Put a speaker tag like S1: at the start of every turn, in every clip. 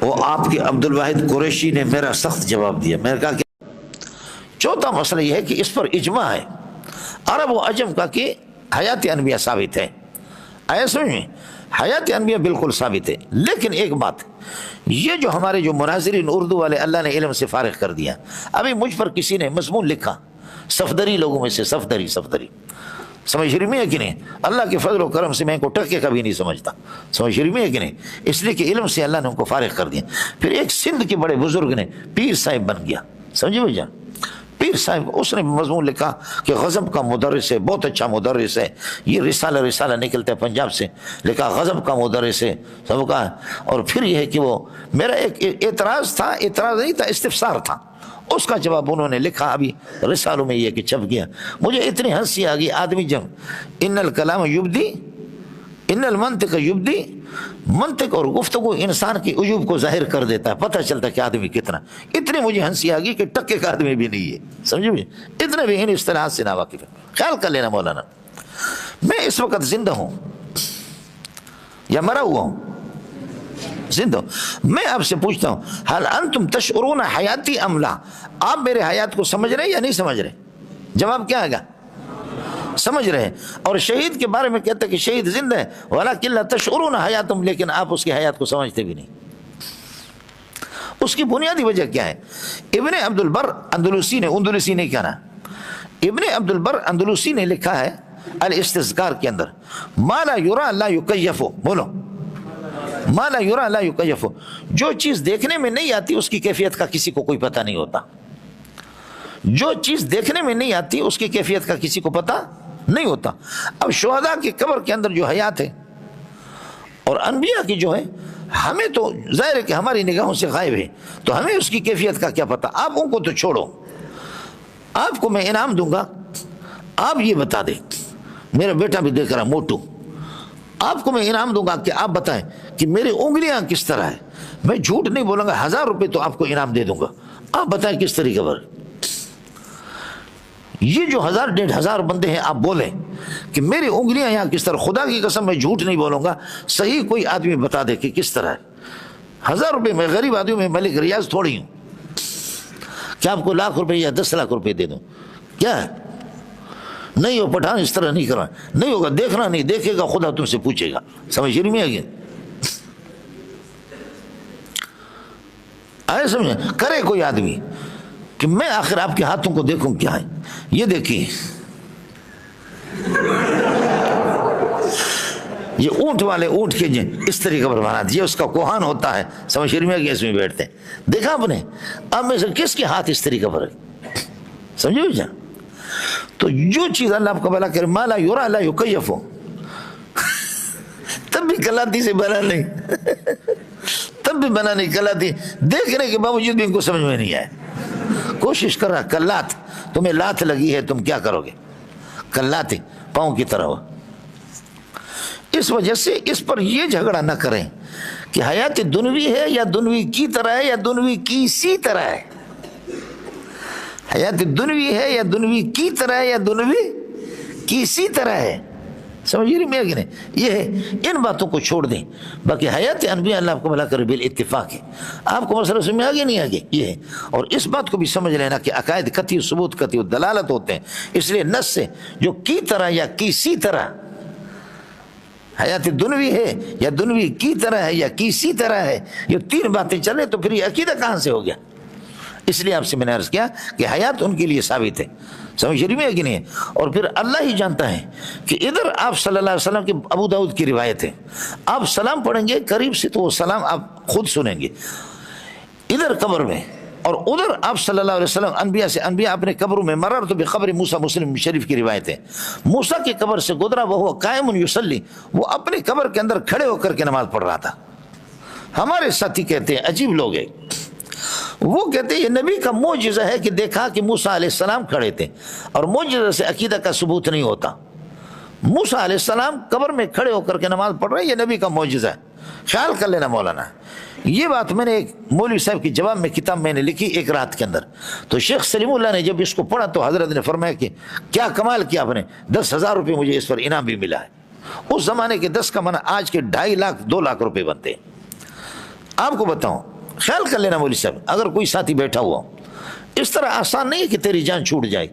S1: وہ آپ کے عبد الواحد قریشی نے میرا سخت جواب دیا. میں نے کہا کہ چوتھا مسئلہ یہ ہے کہ اس پر اجماع ہے عرب و عجم کا کہ حیات انبیاء ثابت ہے. آیا سمجھ میں؟ حیات انبیاء بالکل ثابت ہے. لیکن ایک بات، یہ جو ہمارے جو مناظرین اردو والے اللہ نے علم سے فارغ کر دیا، ابھی مجھ پر کسی نے مضمون لکھا، صفدری لوگوں میں سے، صفدری سمجھ رہی میں ہے کہ نہیں؟ اللہ کے فضل و کرم سے میں ان کو ٹکے کا بھی نہیں سمجھتا، سمجھ رہی میں ہے کہ نہیں؟ اس لیے کہ علم سے اللہ نے ان کو فارغ کر دیا. پھر ایک سندھ کے بڑے بزرگ نے پیر صاحب بن گیا، سمجھے بھائی جان؟ پیر صاحب، اس نے مضمون لکھا کہ غضب کا مدرس ہے، بہت اچھا مدرس ہے. یہ رسالہ نکلتا ہے پنجاب سے، لکھا غضب کا مدرس ہے سب کا. اور پھر یہ ہے کہ وہ میرا ایک اعتراض نہیں تھا، استفسار تھا، اس کا جواب انہوں نے لکھا ابھی رسالوں میں، یہ کہ چھپ گیا. مجھے اتنی ہنسی آ گئی. آدمی جب ان الکلام یبدی ان المنطق یبدی، منطق اور گفتگو انسان کی عیوب کو ظاہر کر دیتا ہے، پتہ چلتا ہے کہ آدمی کتنا. اتنی مجھے ہنسی آ گئی کہ ٹکے کا آدمی بھی نہیں ہے، سمجھے بھی؟ اتنے بھی ان اصطلاحات سے ناواقف ہے. خیال کر لینا مولانا، میں اس وقت زندہ ہوں یا مرا ہوا ہوں؟ زندہ ہوں. میں آپ سے پوچھتا ہوں، حل انتم تشعرون حیاتی ام لا؟ آپ میرے حیات کو سمجھ رہے ہیں یا نہیں سمجھ رہے؟ جواب کیا آئے گا؟ سمجھ رہے ہیں. اور شہید کے بارے میں کہتے ہیں کہ شہید زندہ ہے، وَلَكِنْ لَا تَشْعُرُونَ حَيَاتُمْ، لیکن آپ اس کی حیات کو سمجھتے بھی نہیں. اس کی بنیادی وجہ کیا ہے؟ ابن عبد البر اندلسی نہیں کہنا، ابن عبد البر اندلسی نے لکھا ہے الاستذکار کے اندر، مَا لَا يُرَى لَا يُكَيَّفُ. بولو، مَا لَا يُرَى لَا يُكَيَّفُ. جو چیز دیکھنے میں نہیں آتی اس کی کیفیت کا کسی کو کوئی پتہ نہیں ہوتا. جو چیز دیکھنے میں نہیں آتی اس کی کیفیت کا کسی کو پتہ نہیں ہوتا. اب شہداء کی قبر کے اندر جو حیات ہے اور انبیاء کی جو ہے، ہمیں تو ظاہر ہے کہ ہماری نگاہوں سے غائب ہے، تو ہمیں اس کی کیفیت کا کیا پتہ. آپ ان کو تو چھوڑو، آپ کو میں انعام دوں گا، آپ یہ بتا دیں. میرا بیٹا بھی دیکھ رہا موٹو، آپ کو میں انعام دوں گا کہ آپ بتائیں کہ میری انگلیاں کس طرح ہے. میں جھوٹ نہیں بولوں گا، 1000 روپے تو آپ کو انعام دے دوں گا. آپ بتائیں کس طریقے پر. یہ جو 1000 1500 بندے ہیں، آپ بولیں کہ میری انگلیاں یہاں کس طرح. خدا کی قسم میں جھوٹ نہیں بولوں گا، صحیح کوئی آدمی بتا دے کہ کس طرح ہے. 1000 روپے میں غریب آدمی میں ملک ریاض تھوڑی ہوں. کیا آپ کو 1,00,000 روپے یا 10 لاکھ روپے دے دوں؟ کیا ہے؟ نہیں ہو پٹھان، اس طرح نہیں کرنا، نہیں ہوگا. دیکھنا نہیں، دیکھے گا خدا تم سے پوچھے گا. سمجھ رہی میں آگے آئے سمجھے؟ کرے کوئی آدمی کہ میں آخر آپ کے ہاتھوں کو دیکھوں کیا ہے. یہ دیکھیے، یہ اونٹ والے اونٹ کے اس طریقے پر بنا دیے، اس کا کوہان ہوتا ہے، سمجھ رہی میں کہ اس میں بیٹھتے ہیں. دیکھا آپ نے؟ اب میں سے کس کے ہاتھ اس طریقے پر ہے؟ سمجھے بھائی جان؟ تو جو چیز اللہ آپ کو بلا کرے، ما لا یرا لا یکیف، تب بھی کلاتی سے بنا نہیں تب بھی بنا نہیں. کلاتی دیکھنے کے باوجود بھی ان کو سمجھ میں نہیں آئے. کوشش کر رہا، کلات تمہیں لات لگی ہے، تم کیا کرو گے؟ کلاتے پاؤں کی طرح ہو. اس وجہ سے اس پر یہ جھگڑا نہ کریں کہ حیات دنوی ہے یا دنوی کی طرح ہے یا دنوی کی سی طرح ہے. حیات دنوی ہے یا دنوی کی طرح ہے یا دنوی کی سی طرح ہے. سمجھ رہی میں کہ نہیں؟ یہ ہے، ان باتوں کو چھوڑ دیں. باقی حیات انبیاء اللہ آپ کو بھلا کر بالاتفاق ہے. آپ کو مسئلہ سمجھ آگے نہیں آگے یہ ہے. اور اس بات کو بھی سمجھ لینا کہ عقائد قطعی ثبوت قطعی دلالت ہوتے ہیں. اس لیے نص سے جو کی طرح یا کسی طرح حیات دنوی ہے یا دنوی کی طرح ہے یا کسی طرح ہے، یہ 3 باتیں چلیں تو پھر یہ عقیدہ کہاں سے ہو گیا؟ اس لیے آپ سے میں نے عرض کیا کہ حیات ان کے لیے ثابت ہے. سمجھ رہی میں کہ نہیں؟ اور پھر اللہ ہی جانتا ہے کہ ادھر آپ صلی اللہ علیہ وسلم کی ابو داؤد کی روایت ہے، آپ سلام پڑھیں گے قریب سے تو وہ سلام آپ خود سنیں گے ادھر قبر میں، اور ادھر آپ صلی اللہ علیہ وسلم انبیاء اپنے قبروں میں. مررت بقبر موسیٰ، مسلم شریف کی روایت ہے، موسیٰ کی قبر سے گزرا، وہ قائم یصلی، وہ اپنی قبر کے اندر کھڑے ہو کر کے نماز پڑھ رہا تھا. ہمارے ساتھی کہتے ہیں، عجیب لوگ ہیں، وہ کہتے ہیں یہ نبی کا معجزہ ہے کہ دیکھا کہ موسیٰ علیہ السلام کھڑے تھے، اور معجزہ سے عقیدہ کا ثبوت نہیں ہوتا. موسیٰ علیہ السلام قبر میں کھڑے ہو کر کے نماز پڑھ رہے ہیں، یہ نبی کا معجزہ ہے. خیال کر لینا مولانا. یہ بات میں نے ایک مولوی صاحب کی جواب میں کتاب میں نے لکھی ایک رات کے اندر. تو شیخ سلیم اللہ نے جب اس کو پڑھا تو حضرت نے فرمایا کہ کیا کمال کیا آپ نے، 10,000 روپے مجھے اس پر انعام بھی ملا ہے. اس زمانے کے 10 کا منع آج کے 2.5 لاکھ 2 لاکھ روپے بنتے ہیں. آپ کو بتاؤں خیال کر لینا مولوی صاحب، اگر کوئی ساتھی بیٹھا ہوا، اس طرح آسان نہیں ہے کہ تیری جان چھوٹ جائے.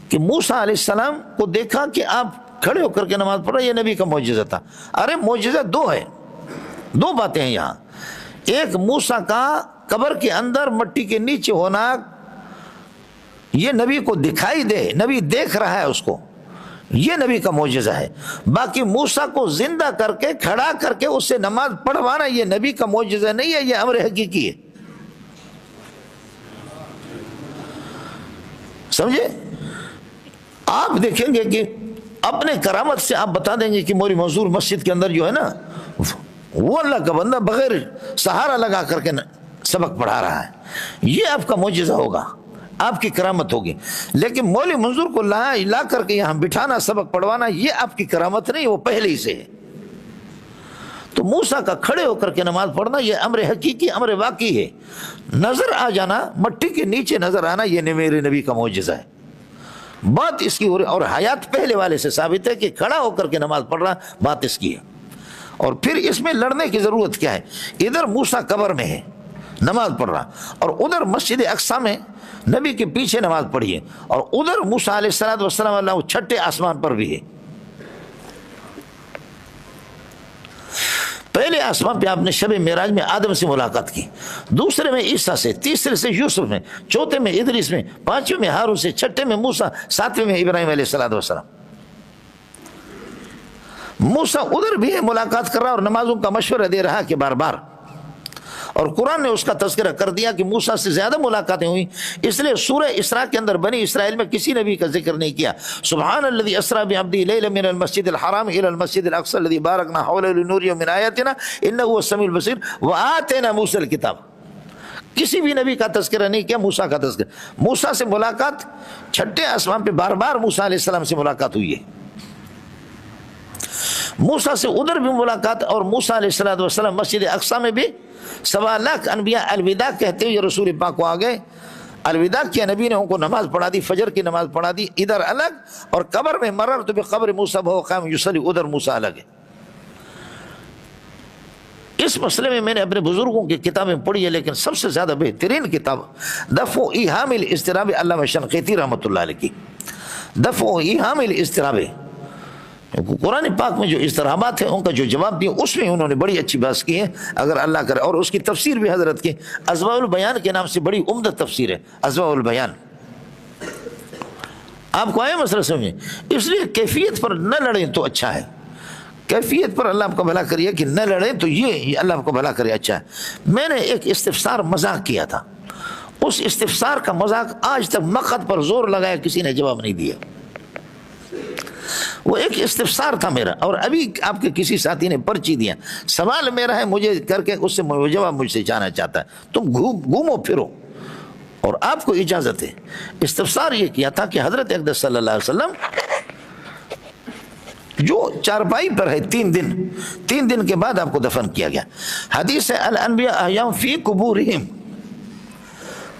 S1: کہ موسیٰ علیہ السلام کو دیکھا کہ آپ کھڑے ہو کر کے نماز پڑھ رہے، یہ نبی کا معجزہ تھا. ارے معجزہ دو ہے، دو باتیں ہیں یہاں. ایک موسیٰ کا قبر کے اندر مٹی کے نیچے ہونا، یہ نبی کو دکھائی دے، نبی دیکھ رہا ہے اس کو، یہ نبی کا معجزہ ہے. باقی موسیٰ کو زندہ کر کے کھڑا کر کے اس سے نماز پڑھوانا یہ نبی کا معجزہ نہیں ہے، یہ امر حقیقی ہے. سمجھے؟ آپ دیکھیں گے کہ اپنے کرامت سے آپ بتا دیں گے کہ مولوی منظور مسجد کے اندر جو ہے نا، وہ اللہ کا بندہ بغیر سہارا لگا کر کے سبق پڑھا رہا ہے، یہ آپ کا معجزہ ہوگا، آپ کی کرامت ہوگی. لیکن مولوی منظور کو لا کر کے یہاں بٹھانا، سبق پڑھوانا، یہ آپ کی کرامت نہیں، وہ پہلے ہی سے ہے. تو موسیٰ کا کھڑے ہو کر کے نماز پڑھنا یہ امر حقیقی، امر واقعی ہے. نظر آ جانا، مٹی کے نیچے نظر آنا، یہ میرے نبی کا معجزہ ہے. بات اس کی اور حیات پہلے والے سے ثابت ہے کہ کھڑا ہو کر کے نماز پڑھ رہا، بات اس کی ہے. اور پھر اس میں لڑنے کی ضرورت کیا ہے؟ ادھر موسیٰ قبر میں ہے نماز پڑھ رہا، اور ادھر مسجد اقصی میں نبی کے پیچھے نماز پڑھی ہے، اور ادھر موسیٰ علیہ السلام اللہ چھٹے آسمان پر بھی ہے. پہلے آسمان پہ آپ نے شب معراج میں آدم سے ملاقات کی، دوسرے میں عیسیٰ سے، تیسرے سے یوسف میں، چوتھے میں ادریس میں، پانچویں میں ہارون سے، چھٹے میں موسیٰ، ساتویں میں ابراہیم علیہ السلام. موسیٰ ادھر بھی ہے، ملاقات کر رہا اور نمازوں کا مشورہ دے رہا کہ بار بار. اور قرآن نے اس کا تذکرہ کر دیا کہ موسیٰ سے زیادہ ملاقاتیں ہوئیں، اس لیے سورہ اسراء کے اندر بنی اسرائیل میں کسی نبی کا ذکر نہیں کیا. سبحان الذی اسریٰ بعبدہ لیلا من المسجد الحرام الی المسجد الاقصی الذی بارکنا حولہ لنریہ من آیاتنا انہ هو السمیع البصیر وآتینا موسیٰ الکتاب. کسی بھی نبی کا تذکرہ نہیں کیا، موسیٰ کا تذکرہ. موسیٰ سے ملاقات چھٹے آسمان پہ بار بار موسیٰ علیہ السلام سے ملاقات ہوئی ہے. موسیٰ سے ادھر بھی ملاقات، اور موسیٰ علیہ السلام مسجد اقصی میں بھی 1.25 لاکھ انبیاء الوداع کہتے ہوئے رسول پاک کو آگئے، الوداع کیا، نبی نے ان کو نماز پڑھا دی، فجر کی نماز پڑھا دی ادھر الگ، اور قبر میں مررت بقبر موسیٰ وہو قائم یصلی، ادھر موسیٰ الگ ہے. اس مسئلے میں نے اپنے بزرگوں کی کتابیں پڑھی ہے، لیکن سب سے زیادہ بہترین کتاب دفع ایہام الاضطراب علامہ شنقیطی رحمۃ اللہ علیہ کی، دفع ایہام الاضطراب. قرآن پاک میں جو اضطرابات ہیں ان کا جو جواب دیا، اس میں انہوں نے بڑی اچھی بات کی ہے، اگر اللہ کرے. اور اس کی تفسیر بھی حضرت کی اضواء البیان کے نام سے بڑی عمدہ تفسیر ہے، اضواء البیان. آپ کو آیا مسئلہ سمجھیں؟ اس لیے کیفیت پر نہ لڑیں تو اچھا ہے، کیفیت پر اللہ آپ کو بھلا کریے کہ نہ لڑیں تو یہ اللہ آپ کو بھلا کرے اچھا ہے. میں نے ایک استفسار مذاق کیا تھا، اس استفسار کا مذاق آج تک مقت پر زور لگایا کسی نے جواب نہیں دیا. وہ ایک استفسار تھا میرا، اور ابھی آپ کے کسی ساتھی نے پرچی دیا. سوال میرا ہے، مجھے کر کے اس سے جواب مجھ سے جانا چاہتا ہے. تم گھومو پھرو اور آپ کو اجازت ہے. استفسار یہ کیا تھا کہ حضرت اقدس صلی اللہ علیہ وسلم جو چارپائی پر ہے 3 دن کے بعد آپ کو دفن کیا گیا. حدیث ہے الانبیاء احیاء فی قبورہم،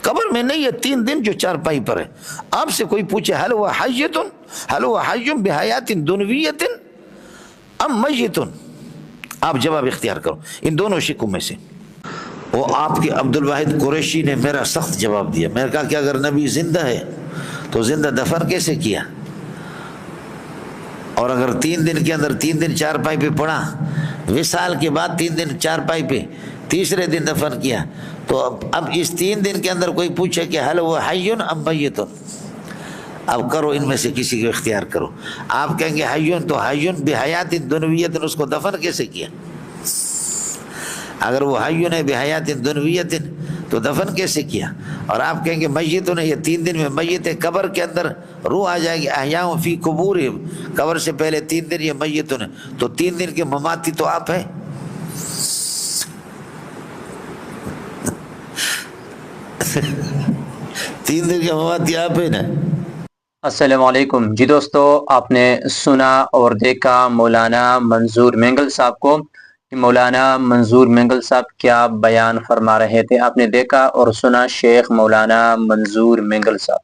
S1: قبر میں نہیں ہے، 3 دن جو چارپائی پر ہے. آپ سے کوئی پوچھے حل هو حی بحیات دنویت ام میت، آپ جواب اختیار کرو ان دونوں شکوں میں سے. وہ آپ کے عبد الواحد قریشی نے میرا سخت جواب دیا. میں نے کہا کہ اگر نبی زندہ ہے تو زندہ دفن کیسے کیا، اور اگر 3 دن کے اندر 3 دن چارپائی پہ پڑا، وصال کے بعد 3 دن چارپائی پہ، تیسرے دن دفن کیا، تو اب اس 3 دن کے اندر کوئی پوچھے کہ حل وہ حیون ام میتون، اب کرو ان میں سے کسی کو اختیار کرو. آپ کہیں گے حیون تو حیون بحیات دنویت، اس کو دفن کیسے کیا؟ اگر وہ حیون ہے بحیات دنویت تو دفن کیسے کیا؟ اور آپ کہیں گے میتون ہے، یہ 3 دن میں میت ہے، قبر کے اندر روح آ جائے گی. احیاء فی قبورہم، قبر سے پہلے 3 دن یہ میتون ہے، تو 3 دن کے مماتی تو آپ ہیں. 3 دن کے مماتی آپ ہیں نا.
S2: السلام علیکم جی دوستو، آپ نے سنا اور دیکھا مولانا منظور مینگل صاحب کو کہ مولانا منظور مینگل صاحب کیا بیان فرما رہے تھے. آپ نے دیکھا اور سنا شیخ مولانا منظور مینگل صاحب.